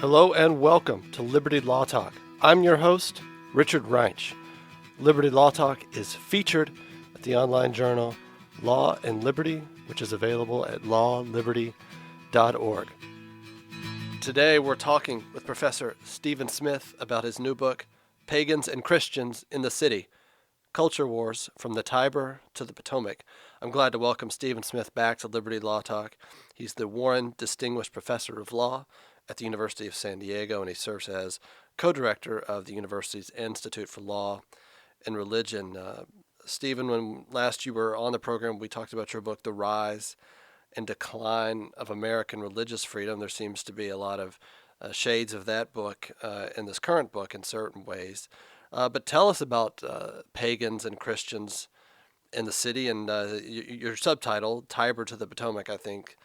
Hello and welcome to Liberty Law Talk. I'm your host, Richard Reinsch. Liberty Law Talk is featured at the online journal Law and Liberty, which is available at lawliberty.org. Today we're talking with Professor Stephen Smith about his new book, Pagans and Christians in the City, Culture Wars from the Tiber to the Potomac. I'm glad to welcome Stephen Smith back to Liberty Law Talk. He's the Warren Distinguished Professor of Law at the University of San Diego, and he serves as co-director of the university's Institute for Law and Religion. Stephen, when last you were on the program, we talked about your book, The Rise and Decline of American Religious Freedom. There seems to be a lot of shades of that book in this current book in certain ways. But tell us about pagans and Christians in the city, and your subtitle, Tiber to the Potomac, I think,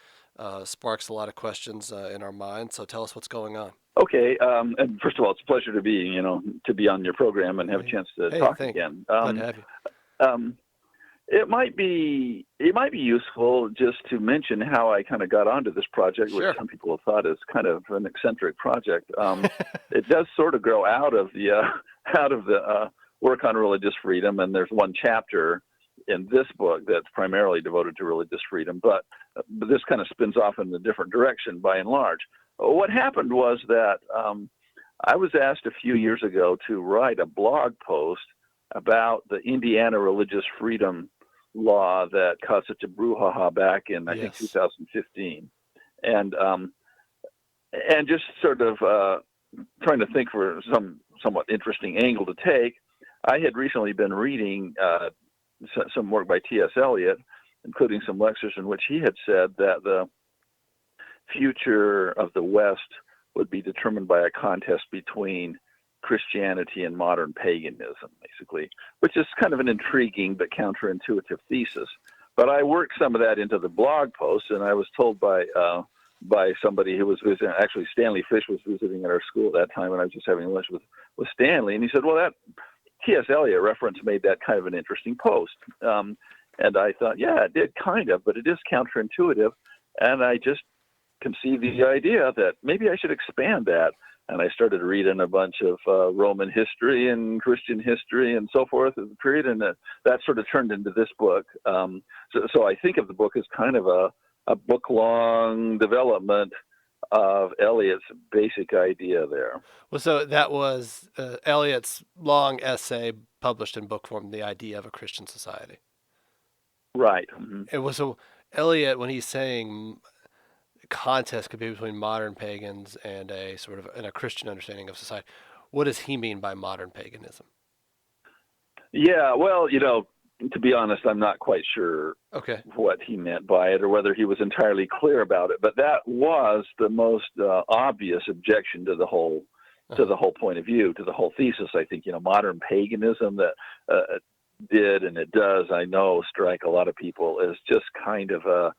sparks a lot of questions in our minds. So tell us what's going on. Okay. And first of all, it's a pleasure to be on your program and have a chance to talk again. Glad to have you. It might be useful just to mention how I kind of got onto this project, Sure. which some people have thought is kind of an eccentric project. It does sort of grow out of the work on religious freedom, and there's one chapter in this book that's primarily devoted to religious freedom, but this kind of spins off in a different direction by and large. What happened was that I was asked a few years ago to write a blog post about the Indiana religious freedom law that caused such a brouhaha back in, I think, 2015. And just sort of trying to think for some somewhat interesting angle to take, I had recently been reading some work by T.S. Eliot, including some lectures in which he had said that the future of the West would be determined by a contest between Christianity and modern paganism, basically, which is kind of an intriguing but counterintuitive thesis. But I worked some of that into the blog post, and I was told by somebody who was visiting, actually Stanley Fish was visiting at our school at that time, and I was just having lunch with Stanley, and he said, well, that T.S. Eliot reference made that kind of an interesting post. And I thought, yeah, it did kind of, but it is counterintuitive. And I just conceived the idea that maybe I should expand that. And I started reading a bunch of Roman history and Christian history and so forth at the period. And that sort of turned into this book. So I think of the book as kind of a book-long development of Eliot's basic idea there. Well, so that was Eliot's long essay published in book form, The Idea of a Christian Society. Right. Mm-hmm. It was so Eliot, when he's saying contest could be between modern pagans and a sort of a Christian understanding of society, what does he mean by modern paganism? Yeah, well, to be honest, I'm not quite sure what he meant by it or whether he was entirely clear about it. But that was the most obvious objection to the whole point of view, to the whole thesis. I think modern paganism that did and it does, I know, strike a lot of people as just kind of a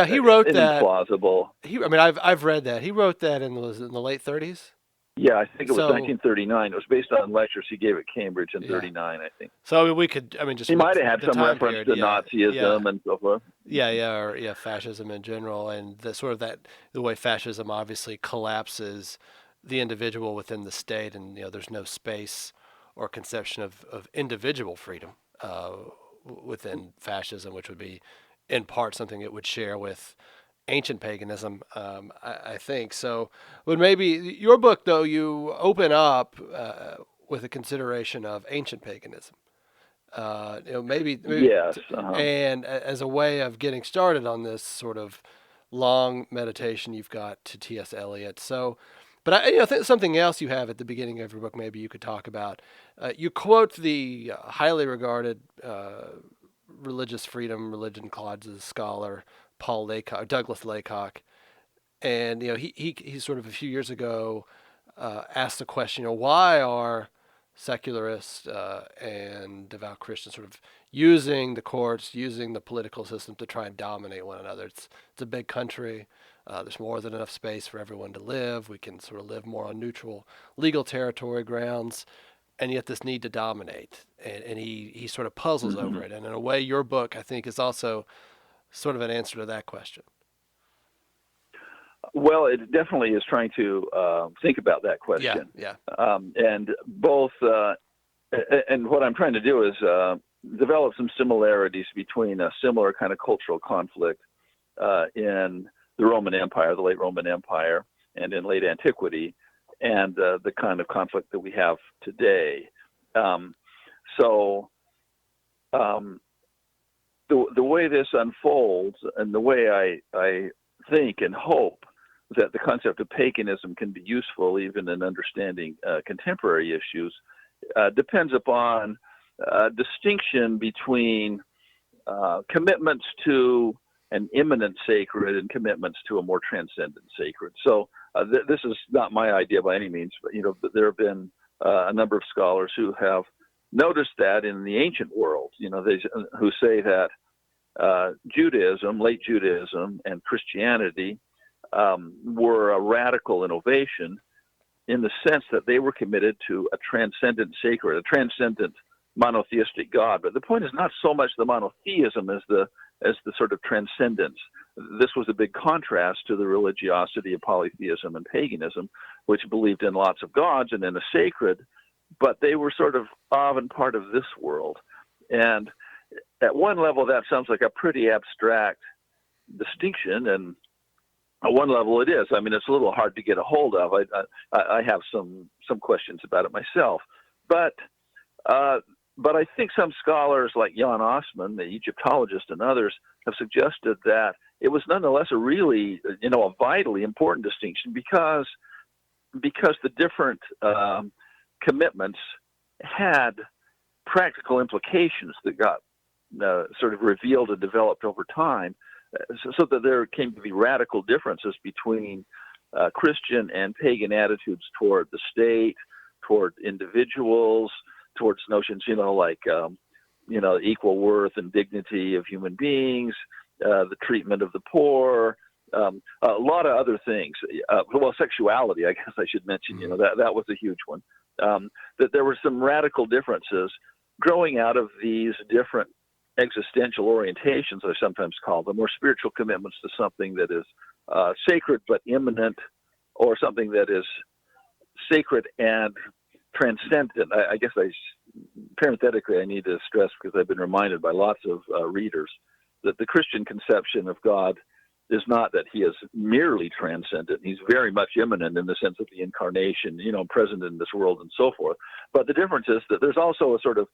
he wrote that implausible. I've read that he wrote that in the late 30s. Yeah, I think it was 1939. It was based on lectures he gave at Cambridge in 39, I think. So he might have had some reference to Nazism and so forth. Or fascism in general, and the way fascism obviously collapses the individual within the state, and there's no space or conception of individual freedom within fascism, which would be in part something it would share with ancient paganism, I think. So, but maybe your book, though, you open up with a consideration of ancient paganism. Maybe yes, and as a way of getting started on this sort of long meditation, you've got to T.S. Eliot. So, but I think something else you have at the beginning of your book, maybe you could talk about. You quote the highly regarded religious religion causes scholar Douglas Laycock, and he sort of a few years ago asked the question, why are secularists and devout Christians sort of using the courts, using the political system to try and dominate one another? It's a big country. There's more than enough space for everyone to live. We can sort of live more on neutral legal territory grounds, and yet this need to dominate. And he sort of puzzles over it. And in a way, your book, I think, is also sort of an answer to that question. Well, it definitely is trying to think about that question. Yeah. And both, and what I'm trying to do is develop some similarities between a similar kind of cultural conflict in the Roman Empire, the late Roman Empire, and in late antiquity, and the kind of conflict that we have today. So the way this unfolds, and the way I think and hope that the concept of paganism can be useful even in understanding contemporary issues, depends upon distinction between commitments to an immanent sacred and commitments to a more transcendent sacred. So this is not my idea by any means, but there have been a number of scholars who have noticed that in the ancient world, who say that Judaism, late Judaism, and Christianity were a radical innovation in the sense that they were committed to a transcendent sacred, a transcendent monotheistic God. But the point is not so much the monotheism as the sort of transcendence. This was a big contrast to the religiosity of polytheism and paganism, which believed in lots of gods and in a sacred, but they were sort of and part of this world. And at one level, that sounds like a pretty abstract distinction, and at one level it is. I mean, it's a little hard to get a hold of. I have some questions about it myself. But I think some scholars like Jan Osman, the Egyptologist, and others have suggested that it was nonetheless a really, a vitally important distinction because the different commitments had practical implications that got sort of revealed and developed over time, so that there came to be radical differences between Christian and pagan attitudes toward the state, toward individuals, towards notions, like, equal worth and dignity of human beings, the treatment of the poor, a lot of other things. Well, sexuality, I guess I should mention, that was a huge one. That there were some radical differences growing out of these different existential orientations, I sometimes call them, or spiritual commitments to something that is sacred but immanent, or something that is sacred and transcendent. I guess parenthetically, I need to stress, because I've been reminded by lots of readers, that the Christian conception of God is not that he is merely transcendent. He's very much immanent in the sense of the incarnation, present in this world and so forth. But the difference is that there's also a sort of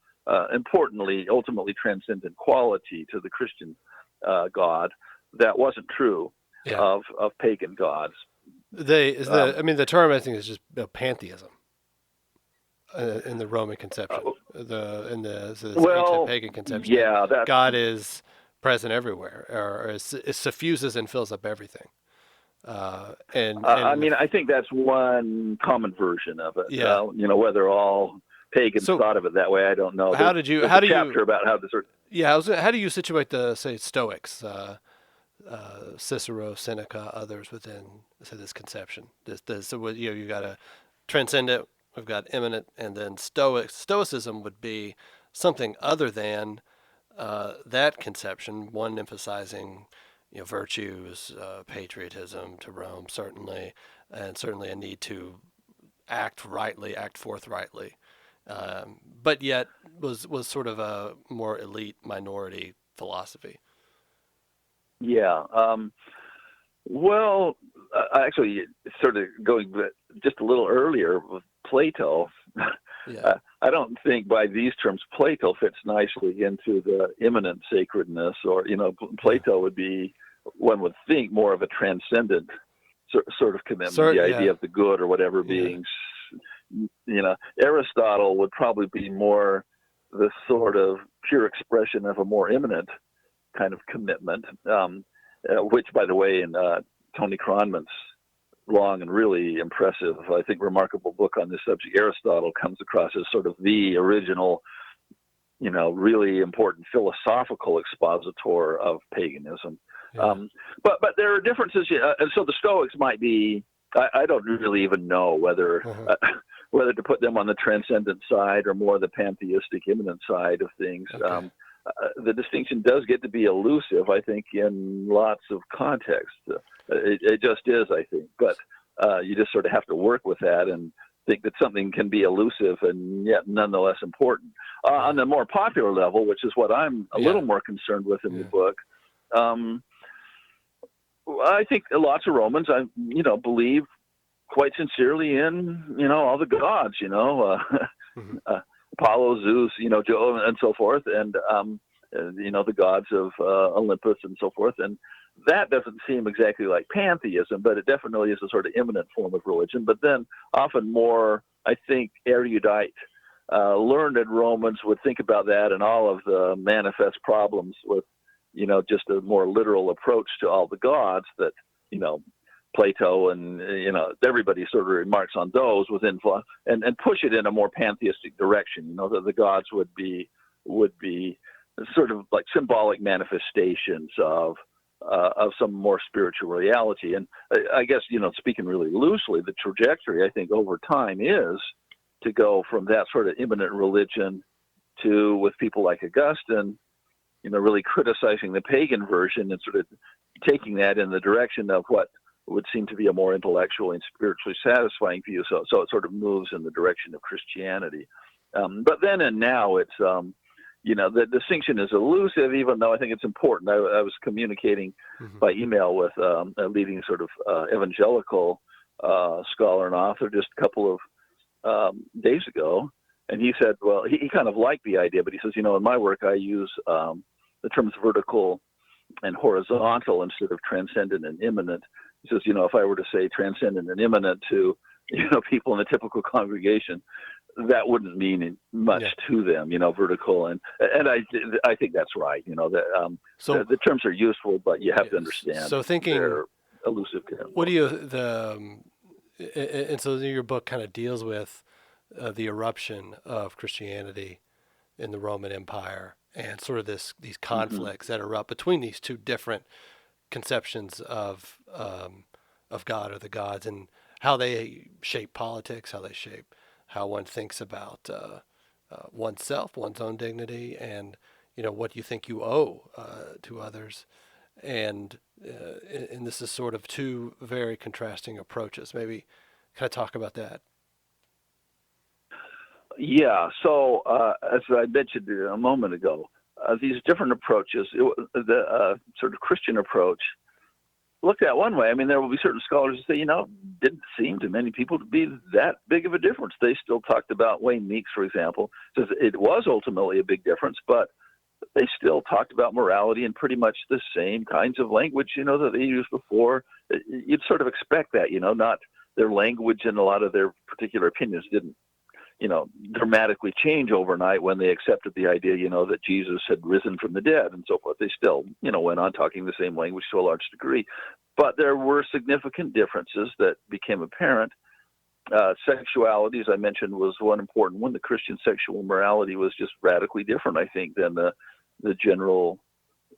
importantly, ultimately transcendent quality to the Christian God that wasn't true of pagan gods. The term, I think, is just pantheism in the Roman conception. Ancient pagan conception. Yeah, God is present everywhere, or it suffuses and fills up everything. I think that's one common version of it. Yeah. Whether all pagans thought of it that way, I don't know. How do you about how to sort of... Yeah, how do you situate the Stoics, Cicero, Seneca, others within this conception? You got a transcendent, we've got immanent, and then Stoicism would be something other than that conception. One emphasizing virtues, patriotism to Rome, certainly, and certainly a need to act forthrightly. But yet was sort of a more elite minority philosophy. Yeah. Actually, sort of going just a little earlier with Plato, I don't think by these terms Plato fits nicely into the immanent sacredness, or, Plato would be, one would think, more of a transcendent sort of commitment, the idea of the good or whatever beings. Aristotle would probably be more the sort of pure expression of a more immanent kind of commitment, which, by the way, in Tony Kronman's long and really impressive, I think, remarkable book on this subject, Aristotle comes across as sort of the original, really important philosophical expositor of paganism. Yeah. But there are differences, and so the Stoics might be, I don't really even know whether whether to put them on the transcendent side or more the pantheistic immanent side of things. Okay. The distinction does get to be elusive, I think, in lots of contexts. It just is, I think. But you just sort of have to work with that and think that something can be elusive and yet nonetheless important. On the more popular level, which is what I'm a little more concerned with in the book, I think lots of Romans, believe quite sincerely in, all the gods, Apollo, Zeus, Jove, and so forth, and the gods of Olympus and so forth. And that doesn't seem exactly like pantheism, but it definitely is a sort of immanent form of religion. But then often more, I think, erudite, learned Romans would think about that and all of the manifest problems with, just a more literal approach to all the gods that, Plato and, everybody sort of remarks on those within, and push it in a more pantheistic direction, that the gods would be sort of like symbolic manifestations of some more spiritual reality. And I guess, speaking really loosely, the trajectory, I think, over time is to go from that sort of immanent religion to, with people like Augustine, really criticizing the pagan version and sort of taking that in the direction of what would seem to be a more intellectually and spiritually satisfying view. So it sort of moves in the direction of Christianity. But then and now it's, the distinction is elusive, even though I think it's important. I was communicating by email with a leading sort of evangelical scholar and author just a couple of days ago. And he said, well, he kind of liked the idea, but he says, in my work, I use the terms vertical and horizontal instead of transcendent and immanent. He says, if I were to say transcendent and immanent to, people in a typical congregation, that wouldn't mean much to them, vertical. And I think that's right. That so the terms are useful, but you have to understand. So thinking they're elusive. What do you, and so your book kind of deals with the eruption of Christianity in the Roman Empire and sort of these conflicts that erupt between these two different conceptions of God or the gods, and how they shape politics, how they shape how one thinks about oneself, one's own dignity, and what you think you owe to others, and this is sort of two very contrasting approaches. Maybe kind of talk about that. Yeah. So as I mentioned a moment ago, these different approaches, the sort of Christian approach, looked at one way. I mean, there will be certain scholars who say, didn't seem to many people to be that big of a difference. They still talked about Wayne Meeks, for example, says it was ultimately a big difference, but they still talked about morality in pretty much the same kinds of language, that they used before. You'd sort of expect that, not their language and a lot of their particular opinions didn't, dramatically change overnight when they accepted the idea, that Jesus had risen from the dead and so forth. They still, went on talking the same language to a large degree. But there were significant differences that became apparent. Sexuality, as I mentioned, was one important one. The Christian sexual morality was just radically different, I think, than the general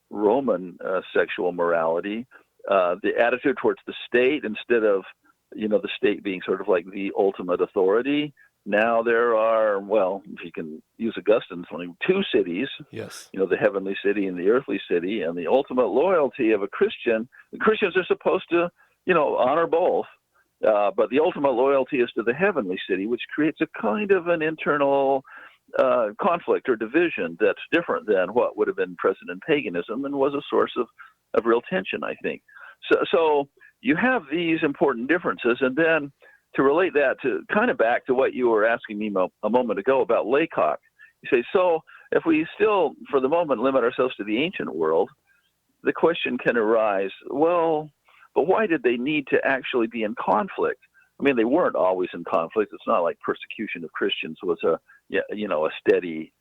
Roman sexual morality. The attitude towards the state, instead of, the state being sort of like the ultimate authority, now there are, well, if you can use Augustine's, only two cities, yes, the heavenly city and the earthly city, and the ultimate loyalty of a Christian. The Christians are supposed to, honor both, but the ultimate loyalty is to the heavenly city, which creates a kind of an internal conflict or division that's different than what would have been present in paganism and was a source of real tension, I think. So you have these important differences, and then to relate that to kind of back to what you were asking me a moment ago about Laycock, you say, so if we still, for the moment, limit ourselves to the ancient world, the question can arise, well, but why did they need to actually be in conflict? I mean, they weren't always in conflict. It's not like persecution of Christians was a steady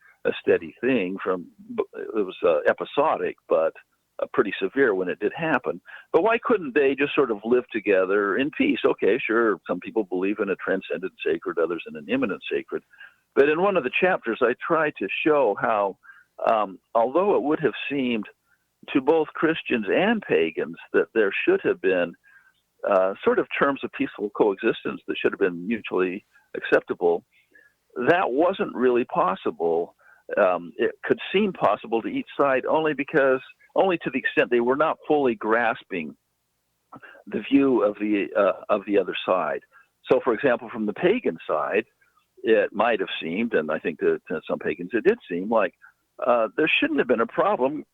thing. It was episodic, but pretty severe when it did happen. But why couldn't they just sort of live together in peace? Okay, sure, some people believe in a transcendent sacred, others in an immanent sacred. But in one of the chapters, I try to show how, although it would have seemed to both Christians and pagans that there should have been sort of terms of peaceful coexistence that should have been mutually acceptable, that wasn't really possible. It could seem possible to each side only to the extent they were not fully grasping the view of the other side. So, for example, from the pagan side, it might have seemed, and I think that to some pagans it did seem like there shouldn't have been a problem.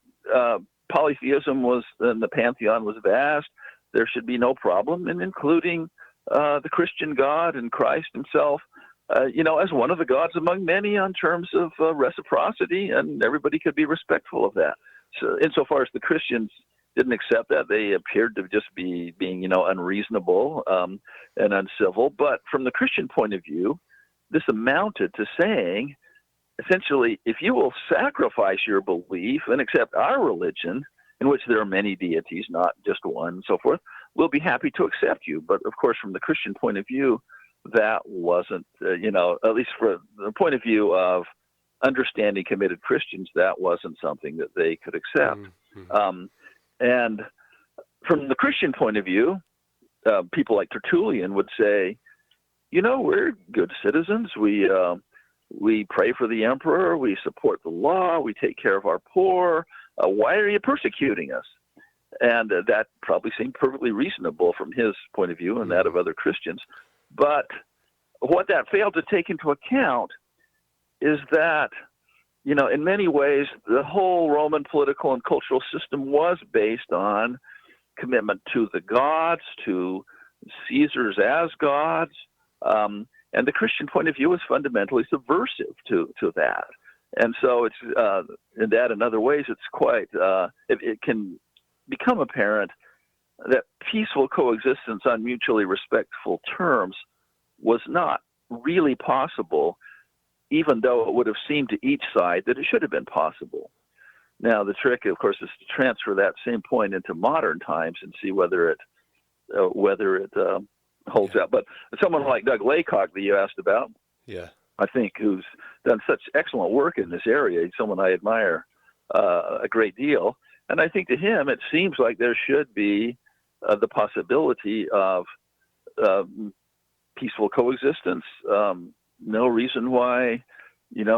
Polytheism and the pantheon was vast. There should be no problem in including the Christian God and Christ himself, as one of the gods among many on terms of reciprocity, and everybody could be respectful of that. So, insofar as the Christians didn't accept that, they appeared to just be being, unreasonable and uncivil. But from the Christian point of view, this amounted to saying, essentially, if you will sacrifice your belief and accept our religion, in which there are many deities, not just one, and so forth, we'll be happy to accept you. But of course, from the Christian point of view, that wasn't, at least for the point of view of understanding committed Christians, that wasn't something that they could accept. Mm-hmm. And from the Christian point of view, people like Tertullian would say, we're good citizens. We pray for the emperor. We support the law. We take care of our poor. Why are you persecuting us? And that probably seemed perfectly reasonable from his point of view and that of other Christians. But what that failed to take into account is that, in many ways, the whole Roman political and cultural system was based on commitment to the gods, to Caesars as gods, and the Christian point of view is fundamentally subversive to that. And so it's in that and other ways, it's quite, it can become apparent that peaceful coexistence on mutually respectful terms was not really possible, even though it would have seemed to each side that it should have been possible. Now, the trick, of course, is to transfer that same point into modern times and see whether it holds out. But someone like Doug Laycock that you asked about, I think, who's done such excellent work in this area, he's someone I admire a great deal. And I think to him, it seems like there should be the possibility of peaceful coexistence. No reason why,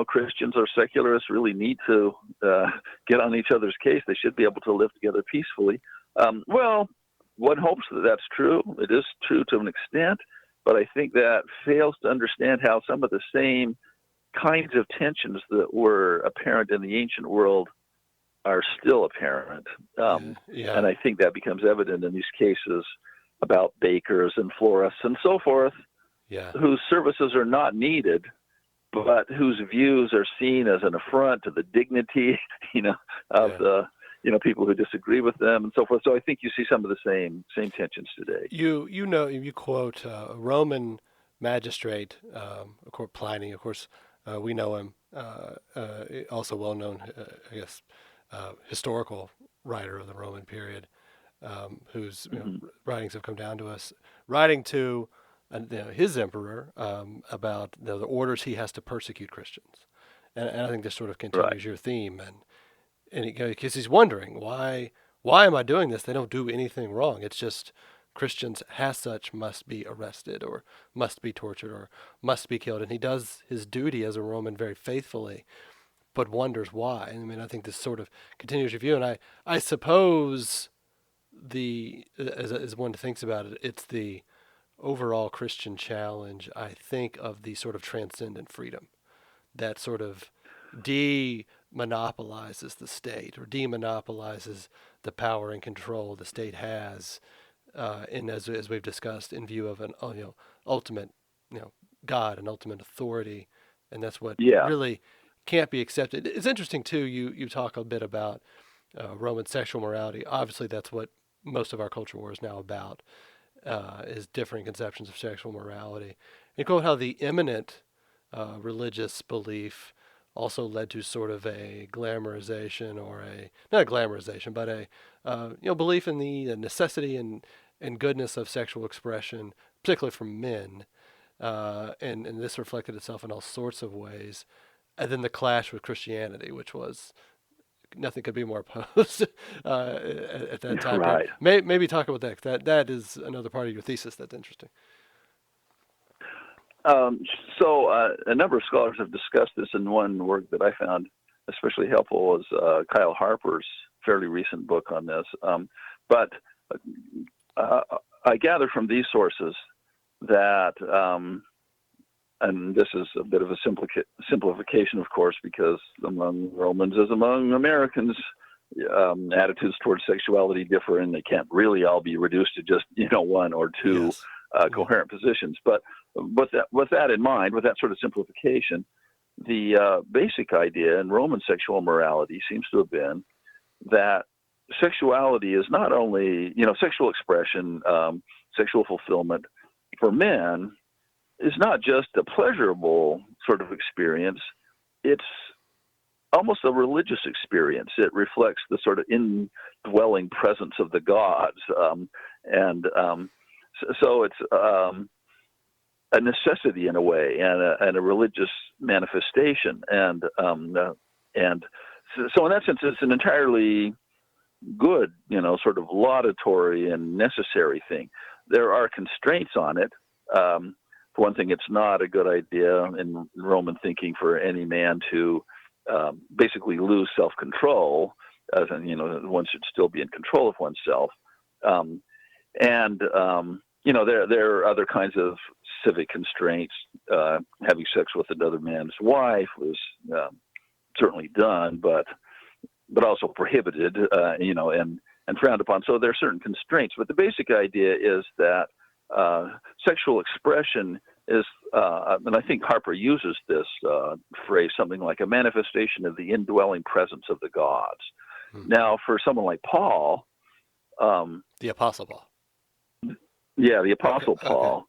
Christians or secularists really need to get on each other's case. They should be able to live together peacefully. Well, one hopes that that's true. It is true to an extent, but I think that fails to understand how some of the same kinds of tensions that were apparent in the ancient world are still apparent. And I think that becomes evident in these cases about bakers and florists and so forth, whose services are not needed, but whose views are seen as an affront to the dignity, of the people who disagree with them and so forth. So I think you see some of the same tensions today. You quote a Roman magistrate, of course, Pliny. Of course, we know him. Also well-known, historical writer of the Roman period, whose writings have come down to us, writing to his emperor about the orders he has to persecute Christians, and I think this sort of continues your theme, and because he's wondering why am I doing this? They don't do anything wrong. It's just Christians as such must be arrested or must be tortured or must be killed, and he does his duty as a Roman very faithfully, but wonders why. I mean, I think this sort of continues your view, and I suppose as one thinks about it, it's the overall Christian challenge, I think, of the sort of transcendent freedom that sort of demonopolizes the state or demonopolizes the power and control the state has, and as we've discussed, in view of an ultimate God and ultimate authority, and that's what really can't be accepted. It's interesting too. You talk a bit about Roman sexual morality. Obviously, that's what most of our culture war is now about. Is differing conceptions of sexual morality. And quote how the immanent religious belief also led to sort of a glamorization, or not a glamorization, but a belief in the necessity and goodness of sexual expression, particularly from men, and this reflected itself in all sorts of ways. And then the clash with Christianity, which was nothing could be more opposed at that time. Right. Maybe talk about that. That is another part of your thesis that's interesting. So a number of scholars have discussed this, and one work that I found especially helpful was Kyle Harper's fairly recent book on this. But I gather from these sources that, and this is a bit of a simplification, of course, because among Romans as among Americans, attitudes towards sexuality differ, and they can't really all be reduced to just one or two Yes. coherent positions. But with that in mind, with that sort of simplification, the basic idea in Roman sexual morality seems to have been that sexuality is not only, sexual expression, sexual fulfillment for men is not just a pleasurable sort of experience. It's almost a religious experience. It reflects the sort of indwelling presence of the gods. So it's a necessity in a way, and a religious manifestation. And so in that sense, it's an entirely good, sort of laudatory and necessary thing. There are constraints on it. For one thing, it's not a good idea in Roman thinking for any man to basically lose self-control, as in, one should still be in control of oneself. There are other kinds of civic constraints. Having sex with another man's wife was certainly done, but also prohibited, and frowned upon. So there are certain constraints. But the basic idea is that sexual expression is, and I think Harper uses this phrase, something like a manifestation of the indwelling presence of the gods. Hmm. Now, for someone like Paul, The Apostle Paul. Yeah, the Apostle Okay. Paul.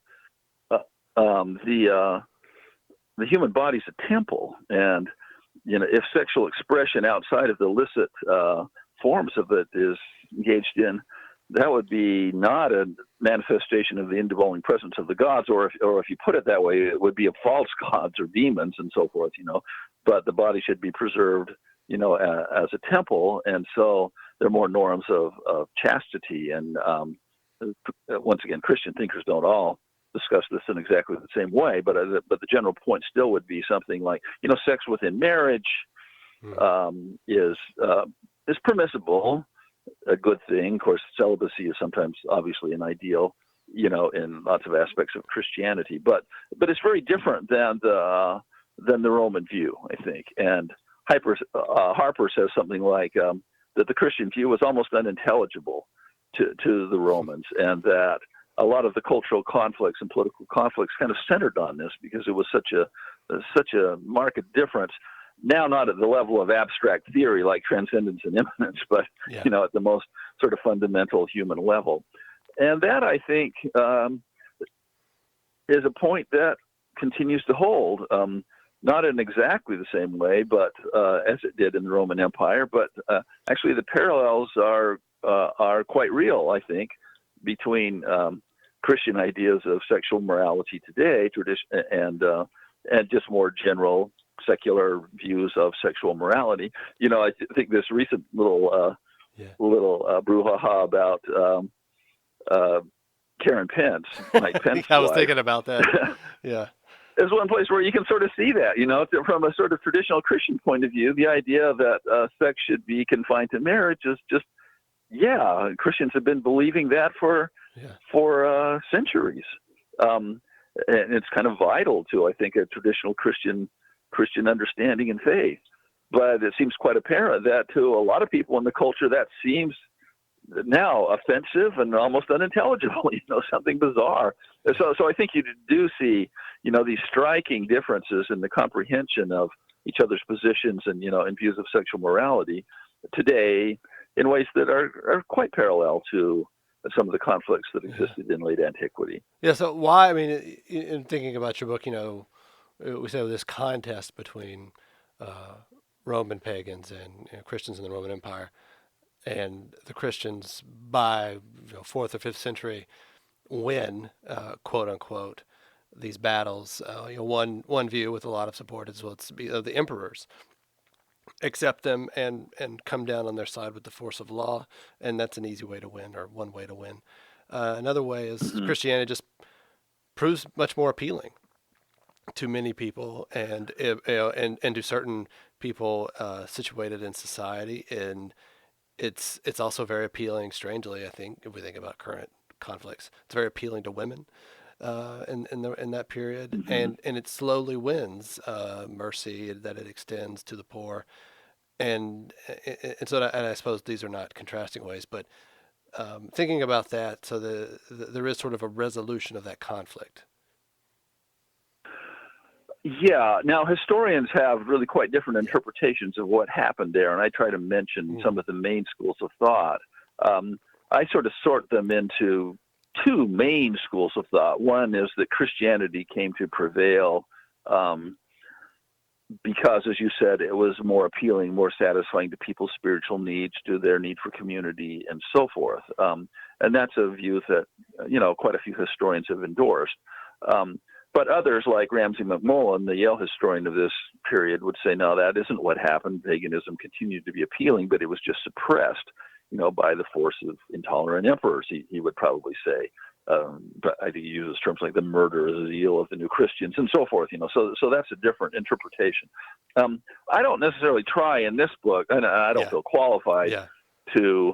The human body's a temple, and if sexual expression outside of the illicit forms of it is engaged in, that would be not a manifestation of the indwelling presence of the gods, or if you put it that way, it would be of false gods or demons and so forth. But the body should be preserved, as a temple, and so there are more norms of chastity. And once again, Christian thinkers don't all discuss this in exactly the same way, but the general point still would be something like, sex within marriage is permissible, a good thing. Of course, celibacy is sometimes obviously an ideal, in lots of aspects of Christianity, but it's very different than the Roman view, I think. And Harper says something like that the Christian view was almost unintelligible to the Romans, and that a lot of the cultural conflicts and political conflicts kind of centered on this because it was such a marked difference. Now, not at the level of abstract theory like transcendence and immanence, but at the most sort of fundamental human level. And that, I think, is a point that continues to hold, not in exactly the same way, but as it did in the Roman Empire. But actually, the parallels are quite real, I think, between Christian ideas of sexual morality today, and just more general secular views of sexual morality. I think this recent little brouhaha about Karen Pence, Mike Pence's I was wife. thinking about that. Yeah. Is one place where you can sort of see that, from a sort of traditional Christian point of view, the idea that sex should be confined to marriage is just, Christians have been believing that for centuries. And it's kind of vital to, I think, a traditional Christian understanding and faith. But it seems quite apparent that to a lot of people in the culture, that seems now offensive and almost unintelligible, something bizarre. So I think you do see, these striking differences in the comprehension of each other's positions and, in views of sexual morality today in ways that are quite parallel to some of the conflicts that existed in late antiquity. Yeah. So why, in thinking about your book, we say this contest between Roman pagans and Christians in the Roman Empire, and the Christians by 4th or 5th century win, quote unquote, these battles. One view with a lot of support is the emperors accept them and come down on their side with the force of law, and that's an easy way to win, or one way to win. Another way is Christianity just proves much more appealing to many people, and to certain people situated in society, and it's also very appealing. Strangely, I think, if we think about current conflicts. It's very appealing to women in that period, Mm-hmm. and it slowly wins mercy that it extends to the poor, and so and I suppose these are not contrasting ways, but thinking about that, so there is sort of a resolution of that conflict. Yeah. Now, historians have really quite different interpretations of what happened there, and I try to mention Mm-hmm. some of the main schools of thought. I sort of sort them into two main schools of thought. One is that Christianity came to prevail because, as you said, it was more appealing, more satisfying to people's spiritual needs, to their need for community, and so forth. And that's a view that, quite a few historians have endorsed. But others, like Ramsay MacMullen, the Yale historian of this period, would say, no, that isn't what happened. Paganism continued to be appealing, but it was just suppressed, by the force of intolerant emperors, he would probably say. But I think he uses terms like the murder, the zeal of the new Christians, and so forth. So that's a different interpretation. I don't necessarily try in this book, and I don't feel qualified to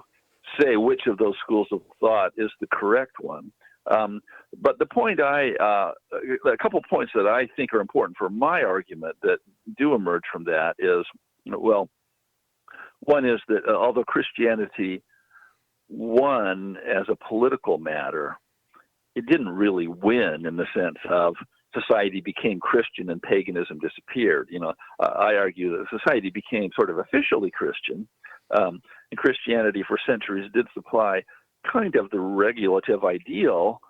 say which of those schools of thought is the correct one. But the point a couple points that I think are important for my argument that do emerge from that is, well, one is that although Christianity won as a political matter, it didn't really win in the sense of society became Christian and paganism disappeared. I argue that society became sort of officially Christian, and Christianity for centuries did supply kind of the regulative ideal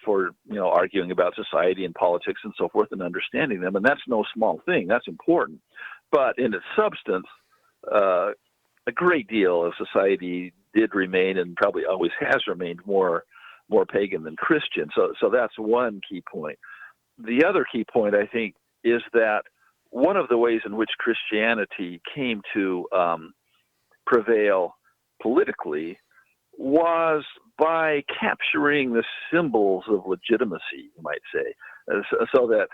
for arguing about society and politics and so forth and understanding them, and that's no small thing. That's important, but in its substance, a great deal of society did remain, and probably always has remained, more pagan than Christian. So that's one key point. The other key point, I think, is that one of the ways in which Christianity came to prevail politically was by capturing the symbols of legitimacy, you might say, so that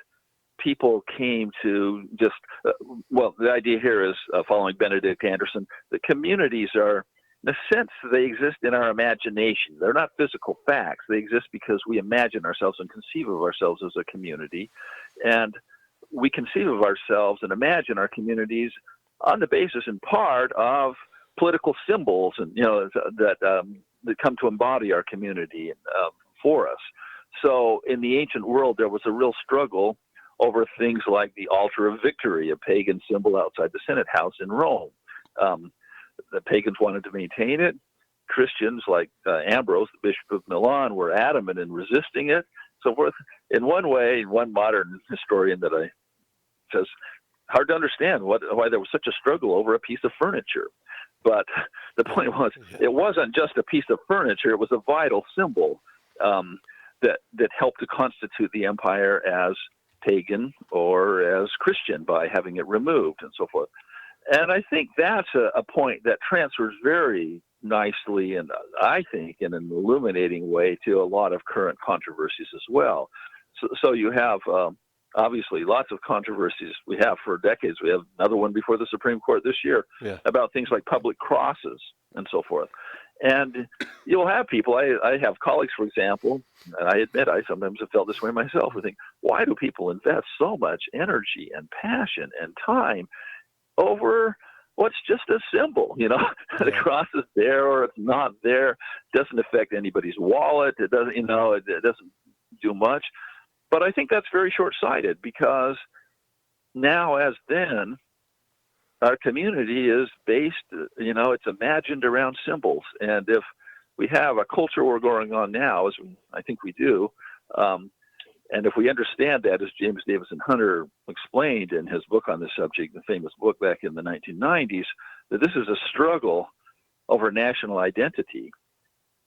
people came to just, the idea here is, following Benedict Anderson, the communities are, in a sense, they exist in our imagination. They're not physical facts. They exist because we imagine ourselves and conceive of ourselves as a community. And we conceive of ourselves and imagine our communities on the basis, in part, of political symbols and that come to embody our community for us. So in the ancient world, there was a real struggle over things like the altar of victory, a pagan symbol outside the Senate House in Rome. The pagans wanted to maintain it. Christians like Ambrose, the Bishop of Milan, were adamant in resisting it. So forth. In one way, one modern historian says, hard to understand why there was such a struggle over a piece of furniture. But the point was, it wasn't just a piece of furniture; it was a vital symbol that helped to constitute the empire as pagan or as Christian by having it removed and so forth. And I think that's a point that transfers very nicely, and I think in an illuminating way, to a lot of current controversies as well. So you have obviously lots of controversies we have for decades. We have another one before the Supreme Court this year about things like public crosses and so forth. And you'll have people, I have colleagues, for example, and I admit I sometimes have felt this way myself, who think, why do people invest so much energy and passion and time over what's just a symbol? The cross is there or it's not there. It doesn't affect anybody's wallet. It doesn't, it doesn't do much. But I think that's very short-sighted, because now as then, our community is based, it's imagined around symbols. And if we have a culture war going on now, as I think we do, and if we understand that, as James Davison Hunter explained in his book on this subject, the famous book back in the 1990s, that this is a struggle over national identity,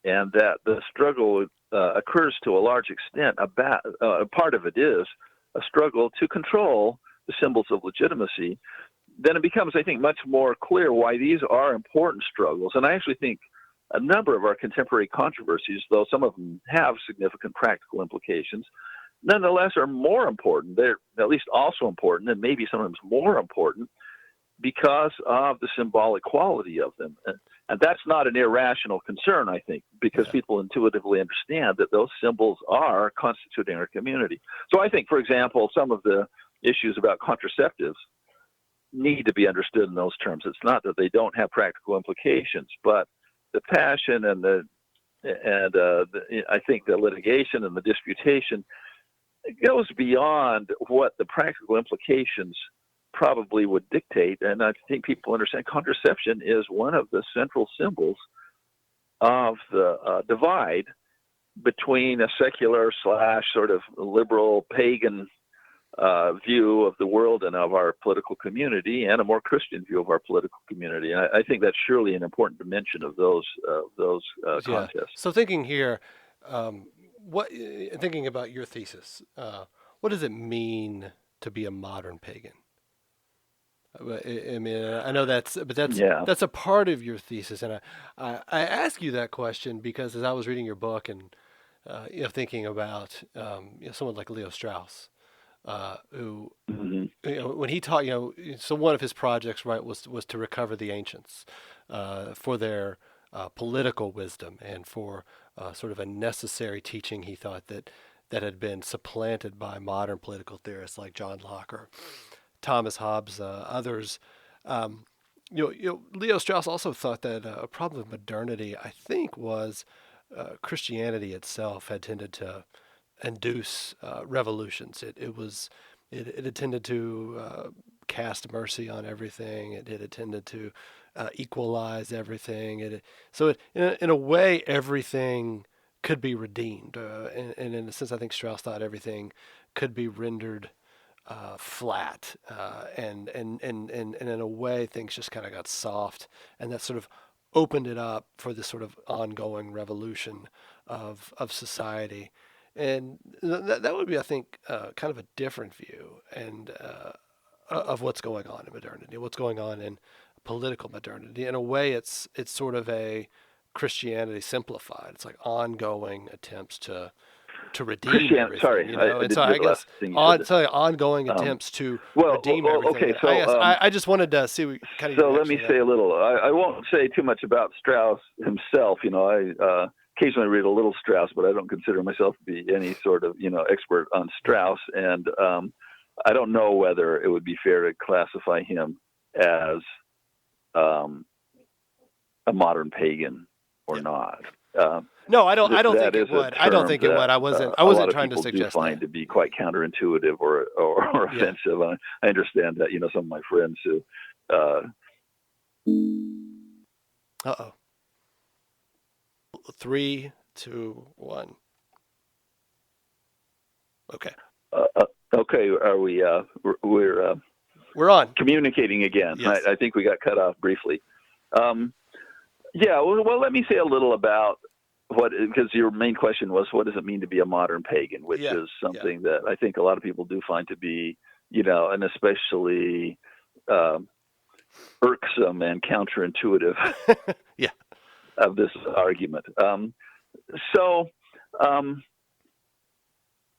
and that the struggle occurs to a large extent. A part of it is a struggle to control the symbols of legitimacy. Then it becomes, I think, much more clear why these are important struggles. And I actually think a number of our contemporary controversies, though some of them have significant practical implications, nonetheless are more important. They're at least also important, and maybe sometimes more important, because of the symbolic quality of them. And that's not an irrational concern, I think, because people intuitively understand that those symbols are constituting our community. So I think, for example, some of the issues about contraceptives need to be understood in those terms. It's not that they don't have practical implications, but the passion and I think the litigation and the disputation, it goes beyond what the practical implications probably would dictate. And I think people understand contraception is one of the central symbols of the divide between a secular / sort of liberal pagan view of the world and of our political community, and a more Christian view of our political community. And I think that's surely an important dimension of those contests. So thinking here, thinking about your thesis, what does it mean to be a modern pagan? I mean, I know that's a part of your thesis, and I ask you that question because as I was reading your book and thinking about someone like Leo Strauss, who when he taught, so one of his projects, right, was to recover the ancients for their political wisdom and for sort of a necessary teaching he thought that had been supplanted by modern political theorists like John Locke or Thomas Hobbes, others. Leo Strauss also thought that a problem of modernity, I think, was Christianity itself had tended to induce revolutions. It had tended to cast mercy on everything. It had tended to equalize everything. In a way, everything could be redeemed. And in a sense, I think Strauss thought everything could be rendered flat, and in a way things just kind of got soft, and that sort of opened it up for this sort of ongoing revolution of society, and that would be, I think, kind of a different view and of what's going on in modernity, what's going on in political modernity. In a way, it's sort of a Christianity simplified. It's like ongoing attempts to redeem everything. Sorry, I guess ongoing attempts to redeem everything. Okay, so I just wanted to see kind of. So let me say a little. I won't say too much about Strauss himself. I occasionally read a little Strauss, but I don't consider myself to be any sort of expert on Strauss, and I don't know whether it would be fair to classify him as a modern pagan or not. No, I don't think it would. I don't think it would. I wasn't trying to suggest find to be quite counterintuitive or offensive. I understand that some of my friends who. 3, 2, 1. Okay. Okay. Are we? We're on communicating again. Yes. I think we got cut off briefly. Well, let me say a little about because your main question was, what does it mean to be a modern pagan, which is something that I think a lot of people do find to be, an especially irksome and counterintuitive of this argument.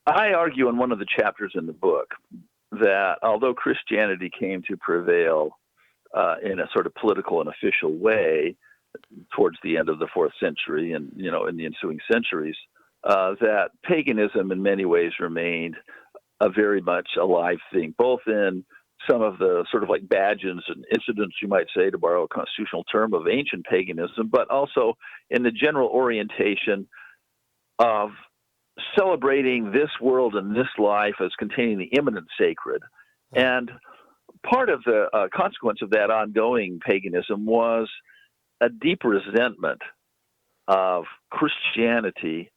I argue in one of the chapters in the book that although Christianity came to prevail in a sort of political and official way towards the end of the 4th century and, in the ensuing centuries, that paganism in many ways remained a very much alive thing, both in some of the sort of like badges and incidents, you might say, to borrow a constitutional term, of ancient paganism, but also in the general orientation of celebrating this world and this life as containing the immanent sacred. And part of the consequence of that ongoing paganism was a deep resentment of Christianity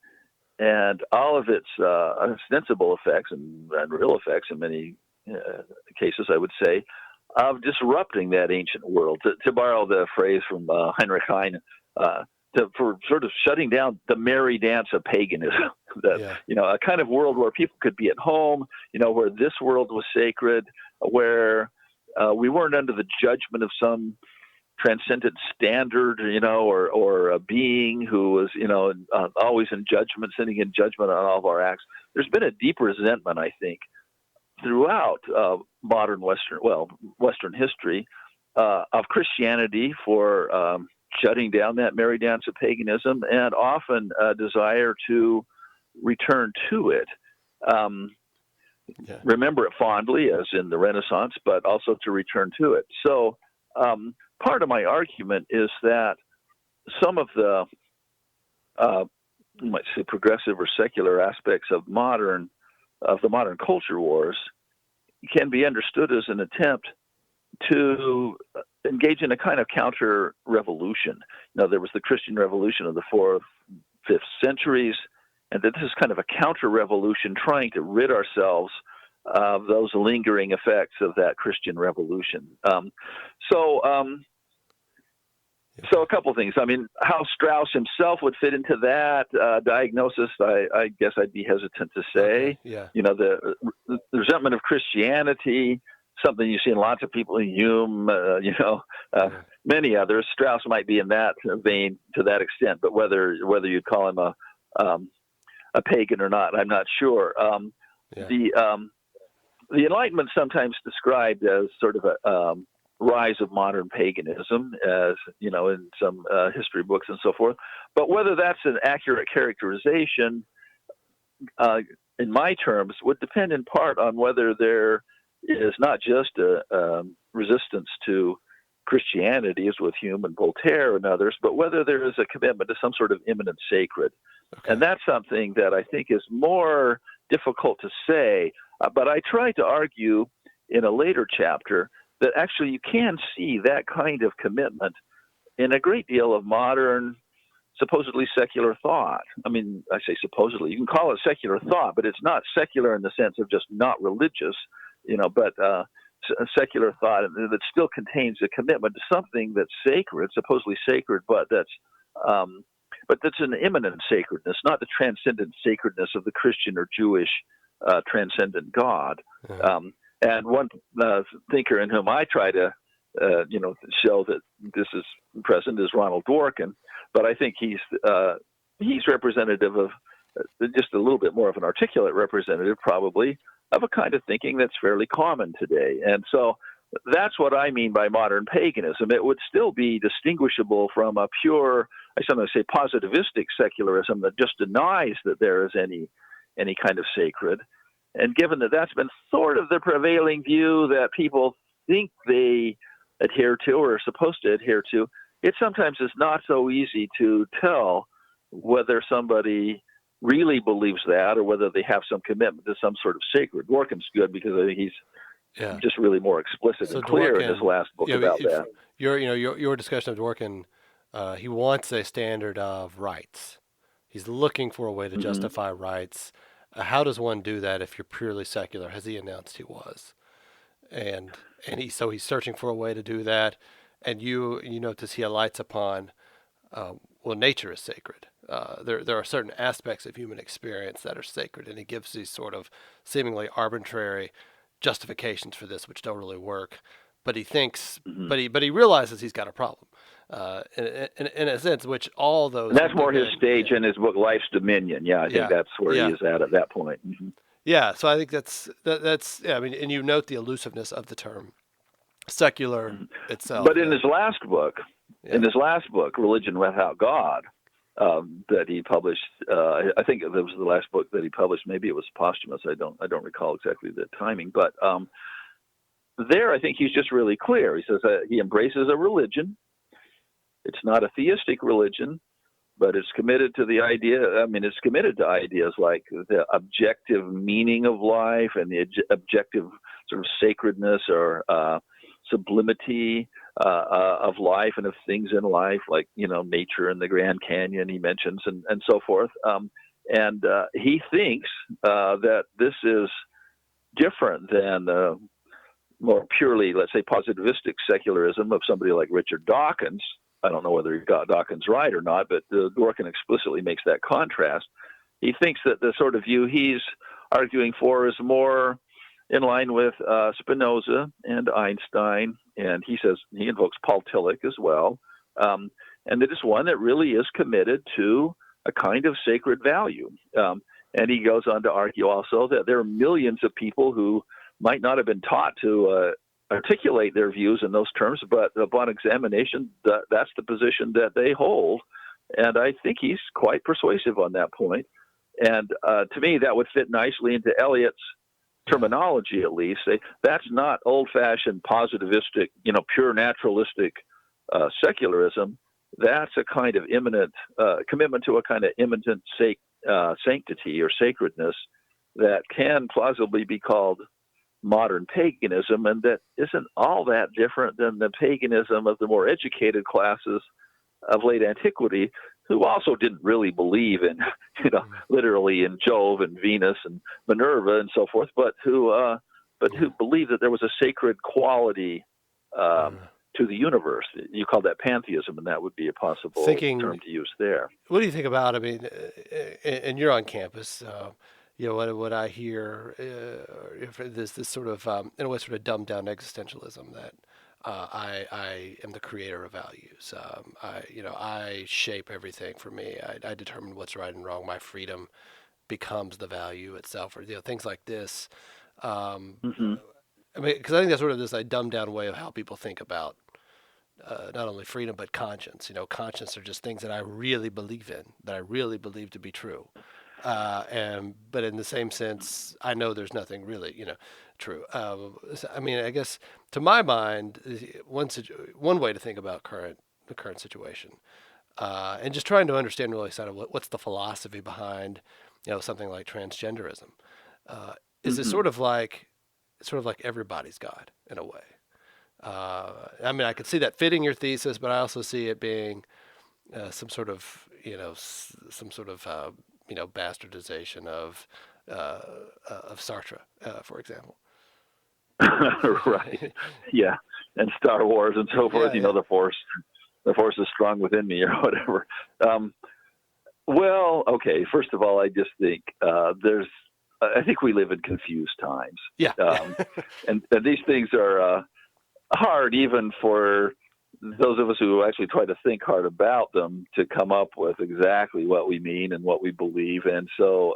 and all of its ostensible effects and real effects in many cases, I would say, of disrupting that ancient world. To borrow the phrase from Heinrich Heine, for sort of shutting down the merry dance of paganism. A kind of world where people could be at home, where this world was sacred, where we weren't under the judgment of some transcendent standard, or a being who was, always in judgment, sitting in judgment on all of our acts. There's been a deep resentment, I think, throughout modern Western history of Christianity for shutting down that merry dance of paganism, and often a desire to return to it. Remember it fondly, as in the Renaissance, but also to return to it. So part of my argument is that some of the, you might say, progressive or secular aspects of the modern culture wars can be understood as an attempt to engage in a kind of counter-revolution. Now, there was the Christian Revolution of the 4th, 5th centuries, and that this is kind of a counter-revolution trying to rid ourselves of those lingering effects of that Christian Revolution. So a couple of things. I mean, how Strauss himself would fit into that diagnosis, I guess I'd be hesitant to say. Okay. Yeah. You know, the resentment of Christianity, something you see in lots of people, in Hume, many others. Strauss might be in that vein to that extent, but whether you'd call him a pagan or not, I'm not sure. The Enlightenment sometimes described as sort of a rise of modern paganism, as you know, in some history books and so forth. But whether that's an accurate characterization, in my terms, would depend in part on whether there is not just a resistance to Christianity, as with Hume and Voltaire and others, but whether there is a commitment to some sort of immanent sacred. Okay. And that's something that I think is more difficult to say. But I tried to argue in a later chapter that actually you can see that kind of commitment in a great deal of modern, supposedly secular thought. I mean, I say supposedly. You can call it secular thought, but it's not secular in the sense of just not religious, but secular thought that still contains a commitment to something that's sacred, supposedly sacred, but that's an immanent sacredness, not the transcendent sacredness of the Christian or Jewish transcendent God. Mm-hmm. And one thinker in whom I try to, show that this is present is Ronald Dworkin, but I think he's representative of just a little bit more of an articulate representative, probably, of a kind of thinking that's fairly common today. And so that's what I mean by modern paganism. It would still be distinguishable from a pure, I sometimes say, positivistic secularism that just denies that there is any kind of sacred. And given that that's been sort of the prevailing view that people think they adhere to or are supposed to adhere to, it sometimes is not so easy to tell whether somebody really believes that or whether they have some commitment to some sort of sacred. Dworkin's good because I think he's just really more explicit and clear in his last book about that. Your discussion of Dworkin, he wants a standard of rights. He's looking for a way to justify rights. How does one do that if you're purely secular, as he announced he was? And he's searching for a way to do that. And you notice he alights upon, nature is sacred. There are certain aspects of human experience that are sacred, and he gives these sort of seemingly arbitrary justifications for this, which don't really work. But he thinks, but he realizes he's got a problem. In a sense, which all those... And that's more his stage in his book, Life's Dominion. Yeah, I think that's where he is at that point. Mm-hmm. Yeah, so I think that's I mean, and you note the elusiveness of the term secular itself. But in his last book, Religion Without God, that he published, I think that was the last book that he published. Maybe it was posthumous. I don't recall exactly the timing, but there I think he's just really clear. He says he embraces a religion. It's not a theistic religion, but it's committed to the idea. I mean, it's committed to ideas like the objective meaning of life and the objective sort of sacredness or sublimity of life and of things in life, like, nature and the Grand Canyon he mentions and so forth. And he thinks that this is different than more purely, let's say, positivistic secularism of somebody like Richard Dawkins. I don't know whether he got Dawkins right or not, but Dworkin explicitly makes that contrast. He thinks that the sort of view he's arguing for is more in line with Spinoza and Einstein, and he says he invokes Paul Tillich as well, and that is one that really is committed to a kind of sacred value. And he goes on to argue also that there are millions of people who might not have been taught to articulate their views in those terms, but upon examination, that's the position that they hold. And I think he's quite persuasive on that point. And to me, that would fit nicely into Eliot's terminology, at least. That's not old-fashioned positivistic, pure naturalistic secularism. That's a kind of imminent commitment to a kind of imminent sanctity or sacredness that can plausibly be called modern paganism, and that isn't all that different than the paganism of the more educated classes of late antiquity, who also didn't really believe in, literally in Jove and Venus and Minerva and so forth, but who believed that there was a sacred quality to the universe. You call that pantheism, and that would be a possible term to use there. What do you think about? I mean, and you're on campus. What I hear this sort of in a way sort of dumbed down existentialism that I am the creator of values. I shape everything for me. I determine what's right and wrong. My freedom becomes the value itself, or things like this. I mean, because I think that's sort of this dumbed down way of how people think about not only freedom but conscience. Conscience are just things that I really believe in, that I really believe to be true. But in the same sense, I know there's nothing really, true. I mean, I guess to my mind, one way to think about the current situation, and just trying to understand really sort of what's the philosophy behind, something like transgenderism, is it sort of like everybody's God in a way. I mean, I could see that fitting your thesis, but I also see it being some sort of bastardization of Sartre, for example. Right. Yeah. And Star Wars and so forth. The force is strong within me, or whatever. Well, okay. First of all, I just think I think we live in confused times. Yeah. And these things are hard even for those of us who actually try to think hard about them to come up with exactly what we mean and what we believe. And so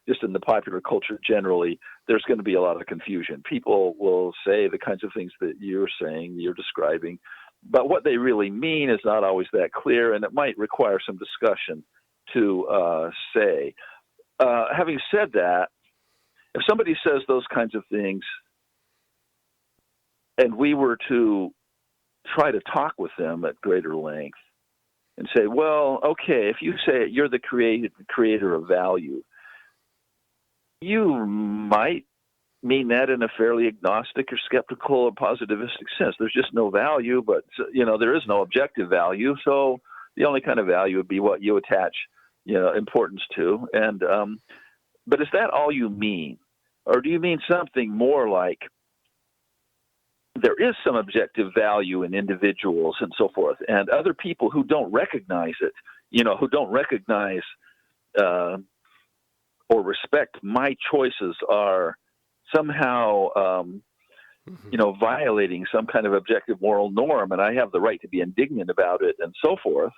just in the popular culture generally, there's going to be a lot of confusion. People will say the kinds of things that you're saying, you're describing, but what they really mean is not always that clear, and it might require some discussion to say. Having said that, if somebody says those kinds of things and we were to try to talk with them at greater length and say, well, okay, if you say you're the creator of value, you might mean that in a fairly agnostic or skeptical or positivistic sense. There's just no value, but there is no objective value. So the only kind of value would be what you attach, importance to. And but is that all you mean, or do you mean something more like there is some objective value in individuals and so forth, and other people who don't recognize it, who don't recognize or respect my choices are somehow, violating some kind of objective moral norm, and I have the right to be indignant about it and so forth.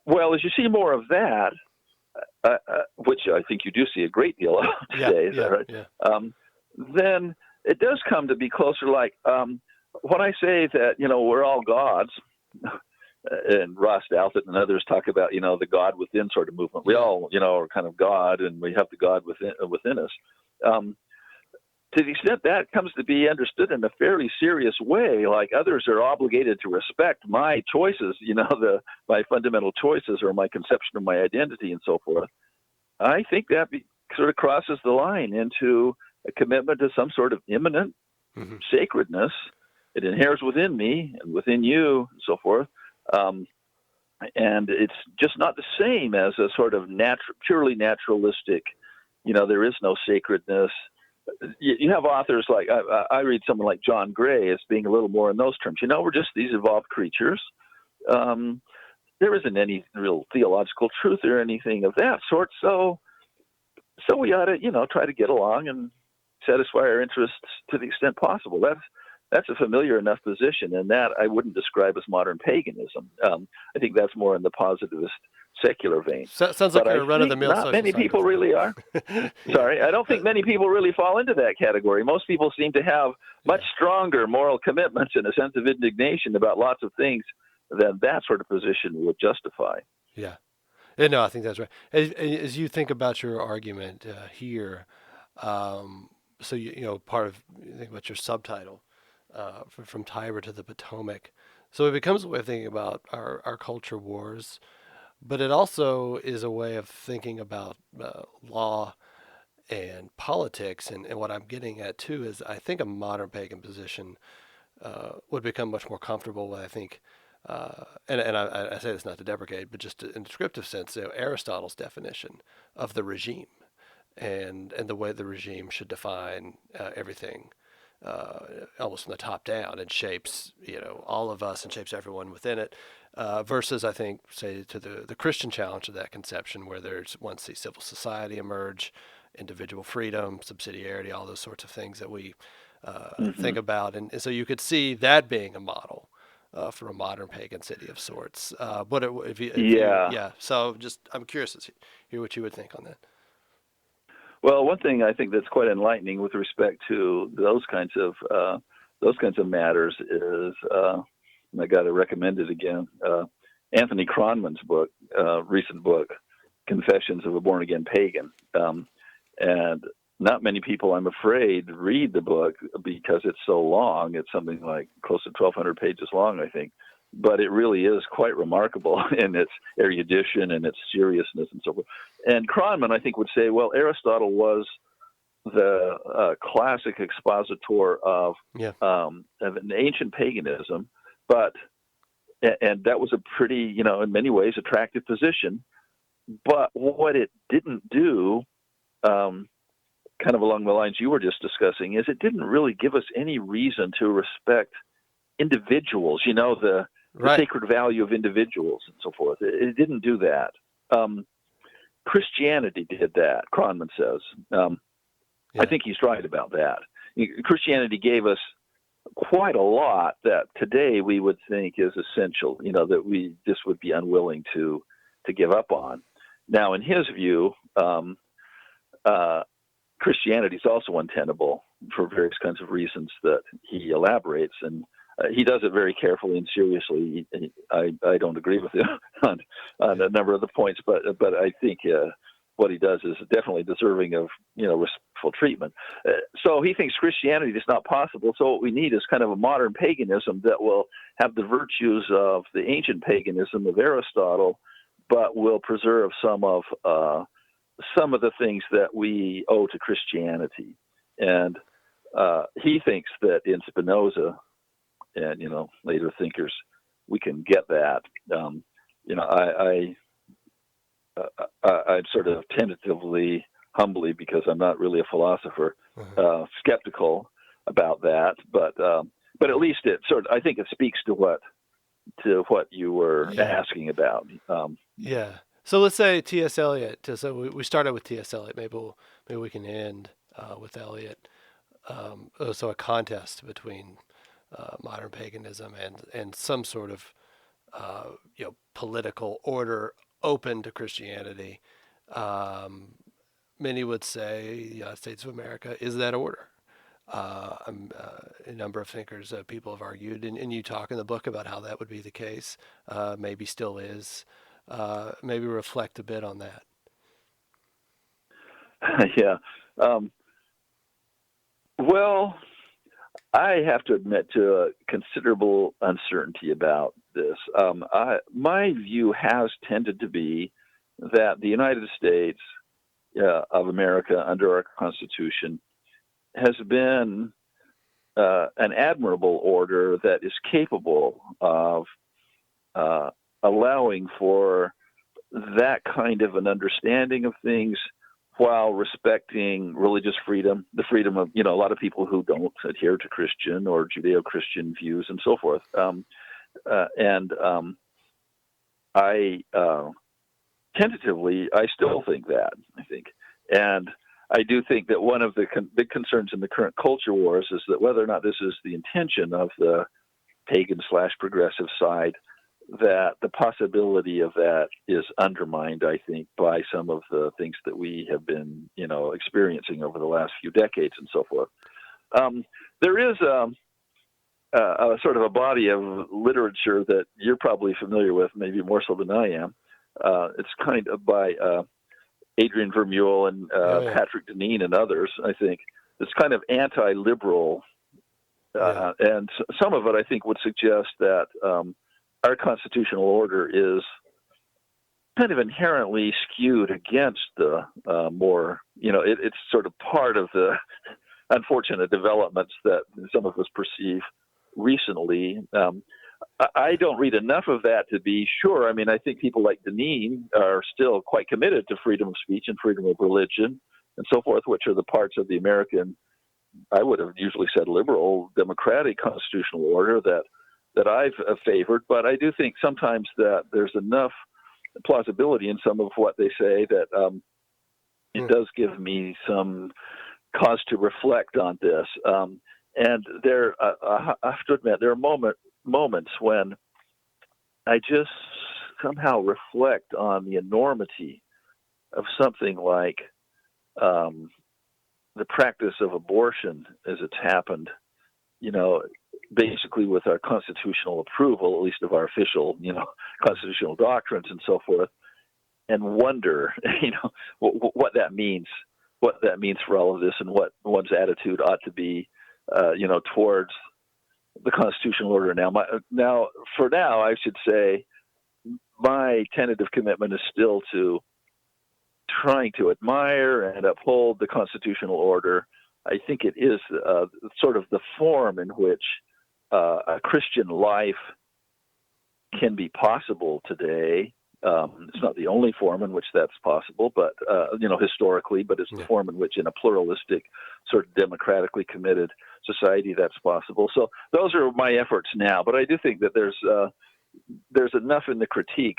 Well, as you see more of that, which I think you do see a great deal of today, is that right? Yeah. Then it does come to be closer like when I say that, we're all gods, and Ross Douthat and others talk about, the God within sort of movement. We all, are kind of God, and we have the God within us. To the extent that comes to be understood in a fairly serious way, like others are obligated to respect my choices, my fundamental choices or my conception of my identity and so forth, I think that sort of crosses the line into a commitment to some sort of immanent sacredness. It inheres within me and within you and so forth. And it's just not the same as a sort of purely naturalistic, there is no sacredness. You have authors like, I read someone like John Gray as being a little more in those terms. We're just these evolved creatures. There isn't any real theological truth or anything of that sort. So we ought to, try to get along and satisfy our interests to the extent possible. That's a familiar enough position, and that I wouldn't describe as modern paganism. I think that's more in the positivist secular vein. Sounds like But I you're a think run-of-the-mill not social many people scientist. really are. Yeah. Sorry, I don't think many people really fall into that category. Most people seem to have much stronger moral commitments and a sense of indignation about lots of things than that sort of position would justify. Yeah. Yeah, no, I think that's right. As you think about your argument here, um, so part of you think about your subtitle, from Tiber to the Potomac. So it becomes a way of thinking about our culture wars, but it also is a way of thinking about law and politics. And what I'm getting at too is I think a modern pagan position would become much more comfortable with, I think, and I say this not to deprecate, but just in a descriptive sense, Aristotle's definition of the regime and the way the regime should define everything, almost from the top down, and shapes all of us and shapes everyone within it. Versus, I think, say to the Christian challenge of that conception, where there's once the civil society emerge, individual freedom, subsidiarity, all those sorts of things that we Mm-hmm. think about, and so you could see that being a model for a modern pagan city of sorts. But if you, Yeah. yeah. So just I'm curious to hear what you would think on that. Well, one thing I think that's quite enlightening with respect to those kinds of matters is, and I got to recommend it again, Anthony Kronman's book, recent book, Confessions of a Born Again Pagan, and not many people, I'm afraid, read the book because it's so long. It's something like close to 1,200 pages long, I think. But it really is quite remarkable in its erudition and its seriousness and so forth. And Kronman, I think, would say, well, Aristotle was the classic expositor of Yeah. an ancient paganism, and that was a pretty, in many ways, attractive position. But what it didn't do, kind of along the lines you were just discussing, is it didn't really give us any reason to respect individuals, the Right. sacred value of individuals and so forth. It didn't do that. Christianity did that, Kronman says. Yeah. I think he's right about that. Christianity gave us quite a lot that today we would think is essential, that we just would be unwilling to give up on. Now, in his view, Christianity is also untenable for various kinds of reasons that he elaborates, and he does it very carefully and seriously. I don't agree with him on a number of the points, but I think what he does is definitely deserving of respectful treatment. So he thinks Christianity is not possible. So what we need is kind of a modern paganism that will have the virtues of the ancient paganism of Aristotle, but will preserve some of the things that we owe to Christianity. And he thinks that in Spinoza and later thinkers, we can get that. I'm sort of tentatively, humbly, because I'm not really a philosopher, skeptical about that. But at least I think it speaks to what you were asking about. Yeah. So let's say T.S. Eliot. So we started with T.S. Eliot. Maybe we can end with Eliot. So a contest between modern paganism and some sort of political order open to Christianity. Many would say the United States of America is that order. A number of thinkers, people have argued, and you talk in the book about how that would be the case, maybe still is. Maybe reflect a bit on that. Yeah. Well, I have to admit to a considerable uncertainty about this. My view has tended to be that the United States of America, under our Constitution, has been an admirable order that is capable of allowing for that kind of an understanding of things while respecting religious freedom, the freedom of, a lot of people who don't adhere to Christian or Judeo-Christian views and so forth. I tentatively, I still think that, And I do think that one of the big concerns in the current culture wars is that whether or not this is the intention of the pagan/progressive side, that the possibility of that is undermined, I think, by some of the things that we have been, experiencing over the last few decades and so forth. There is a sort of a body of literature that you're probably familiar with, maybe more so than I am. It's kind of by Adrian Vermeule and Patrick Deneen and others, I think. It's kind of anti-liberal, and some of it, I think, would suggest that our constitutional order is kind of inherently skewed against the more, it's sort of part of the unfortunate developments that some of us perceive recently. I don't read enough of that to be sure. I mean, I think people like Deneen are still quite committed to freedom of speech and freedom of religion and so forth, which are the parts of the American, I would have usually said liberal, democratic constitutional order that I've favored. But I do think sometimes that there's enough plausibility in some of what they say that it does give me some cause to reflect on this. And I have to admit, there are moments when I just somehow reflect on the enormity of something like the practice of abortion as it's happened, basically with our constitutional approval, at least of our official, constitutional doctrines and so forth, and wonder, what that means for all of this and what one's attitude ought to be, towards the constitutional order. Now, for now, I should say my tentative commitment is still to trying to admire and uphold the constitutional order. I think it is sort of the form in which a Christian life can be possible today. It's not the only form in which that's possible, but, historically, but it's the form in which in a pluralistic, sort of democratically committed society that's possible. So those are my efforts now, but I do think that there's enough in the critique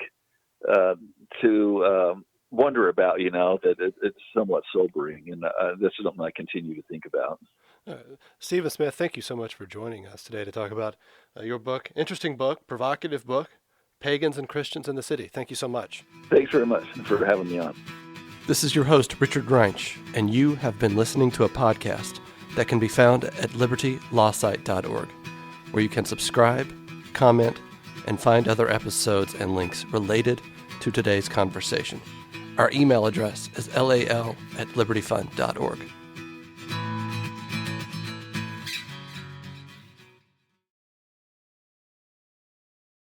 to wonder about, that it's somewhat sobering, and this is something I continue to think about. Stephen Smith, thank you so much for joining us today to talk about your book. Interesting book, provocative book, Pagans and Christians in the City. Thank you so much. Thanks very much for having me on. This is your host, Richard Reinsch, and you have been listening to a podcast that can be found at libertylawsite.org, where you can subscribe, comment, and find other episodes and links related to today's conversation. Our email address is lal@libertyfund.org.